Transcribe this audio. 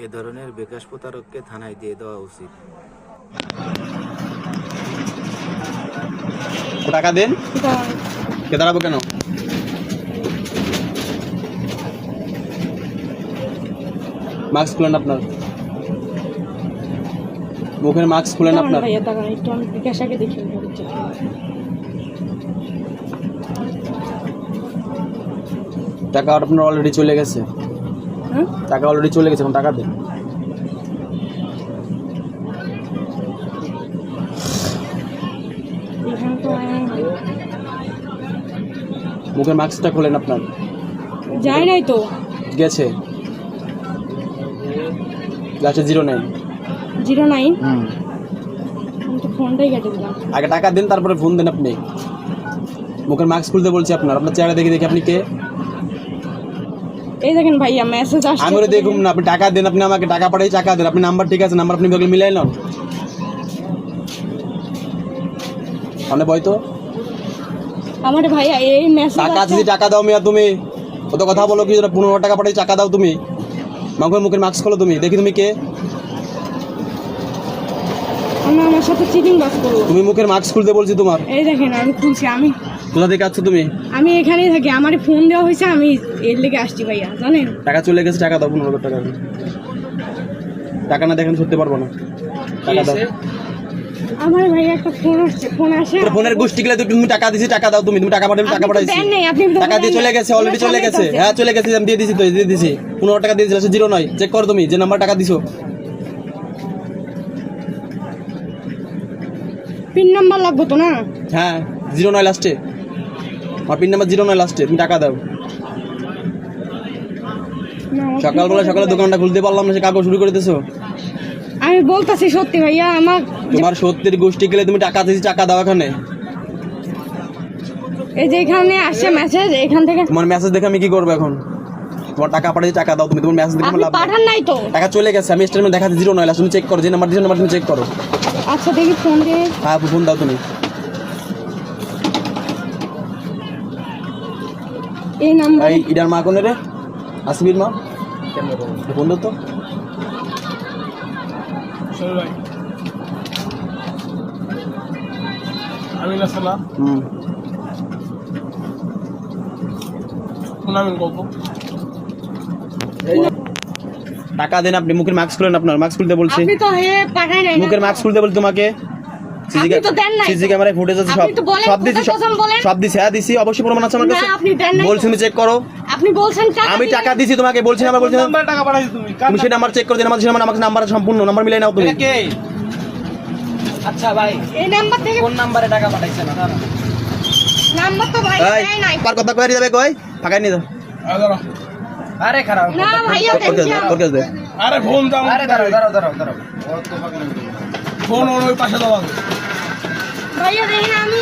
এ ধরনের বিকাশ প্রতারককে থানায় দিয়ে দেওয়া উচিত। টাকা দেন, কে দাঁড়াবো কেন? মাস্ক খুলেন আপনার, মুখের মাস্ক খুলেন আপনার। টাকা আপনার অলরেডি চলে গেছে, টাকা অলরেডি চলে গেছে, এখন টাকা দেন। মুখের মাস্কটা খুলেন আপনার। যায় নাই তো, গেছে গেছে 09 09। আমি তো ফোনটাই কেটে দিলাম। আগে টাকা দেন, তারপরে ফোন দেন আপনি। মুখের মাস্ক খুলতে বলছি আপনার, আপনার চেহারা দেখে দেখে আপনি কে? এই দেখেন ভাইয়া মেসেজ আসছে। আমি দেখুন না, আপনি টাকা দেন, আপনি আমাকে টাকা পাঠাই, টাকা দেন। আপনি নাম্বার ঠিক আছে, নাম্বার আপনি বলে মিলাই নেন। মানে বই তো আমার ভাইয়া এই মেসেজ টাকা যদি টাকা দাও মিয়া, তুমি কত কথা বলো কি? 15 টাকা পাঠাই, টাকা দাও তুমি। মুখের মাস্ক খোলো তুমি, দেখি তুমি কে? আমার সাথে চিটিং বাস করো। তুমি মুখের মাস্ক খুলতে বলছি তোমার। এই দেখেন আমি খুলছি। আমি কোথা থেকে আসছো তুমি? আমি এখানেই থাকি, আমার ফোন দেওয়া হয়েছে, আমি এর লেগে আসছি ভাইয়া, জানেন? টাকা চলে গেছে, টাকা দাও। 15 টাকা, টাকা না দেখেন সরতে পারবো না, টাকা দাও। আমার ভাইয়া একটা ফোন আসছে, ফোন আসে। ফোনের গোষ্ঠী গেলে তুমি টাকা দিছি, টাকা দাও তুমি। তুমি টাকা পাঠাবে, টাকা পাঠাইছি। টাকা দিয়ে চলে গেছে, অলরেডি চলে গেছে। হ্যাঁ চলে গেছে, আমি দিয়ে দিছি তো, দিয়ে দিছি। 15 টাকা দিয়েছিল, 09। চেক করো তুমি যে নাম্বার টাকা দিছো। পিন নাম্বার লাগবে তো না? হ্যাঁ 09 লাস্টে, আমার পিন নাম্বার 09 লাস্টে। তুমি টাকা দাও। সকালে দোকানটা খুলতে পারলাম না, সে কাগজ শুরু করে দিছো। আমি বলতাছি সত্যি ভাইয়া, আমার তোমার সত্যির গোষ্ঠী গেলে তুমি টাকা দিয়েছি, টাকা দাও এখানে। এই যে এখানে আসছে মেসেজ, এখান থেকে। তোমার মেসেজ দেখে আমি কি করবো এখন? তোমার টাকা পাঠাইছি, টাকা দাও তুমি। তোমার মেসেজ দেখে আপনি লাভ পাঠান নাই তো? টাকা চলে গেছে, আমি স্টেটমেন্ট দেখাচ্ছি 09 লাস্ট। তুমি চেক করো, যে নাম্বার দিছো নাম্বার তুমি চেক করো। আচ্ছা দেখি ফোন দিয়ে। হ্যাঁ ফোন দাও তুমি। এই নাম্বার। এই ইডার মা কোনে রে? আসবির মা ফোন দাও তো। আমি না সালা শোনাবেন গল্প। টাকা দেন আপনি। মুখের মাস্ক খুলেন আপনার, মাস্ক খুলতে বলছি। আপনি তো হে পাঠাই নাই। মুখের মাস্ক খুলতে বলছি তোমাকে। আপনি তো দেন নাই। সিসি ক্যামেরায় ফুটেজ আছে, সব আপনি তো বলেন, সব দিছি, কথা বলেন। সব দিছি। হ্যাঁ দিছি, অবশ্যই প্রমাণ আছে আমার না কাছে। আপনি দেন নাই। বলছি তুমি চেক করো। আপনি বলছেন আমি টাকা দিছি তোমাকে, বলছি না, আবার বলছি না। নাম্বার টাকা পাঠাইছো তুমি? তুমি সেই নাম্বার চেক করে দিন, আমাকে নাম্বার সম্পূর্ণ নাম্বার মিলাই নাও তুমি। কে? আচ্ছা ভাই, এই নাম্বার থেকে কোন নাম্বারে টাকা পাঠাইছে না? নাম্বার তো ভাই এই দেয় নাই। পার কথা কই যাবে, কই ফাঁকাই নিয়ে দাও। আরে খারাপ। না ভাইয়া ওর কাছে দাও, ওর কাছে দাও। আরে ফোন দাও। আরে দাঁড়াও। ফোন ওর ওই পাশে দাও। ভাইয়া দেখেন আমি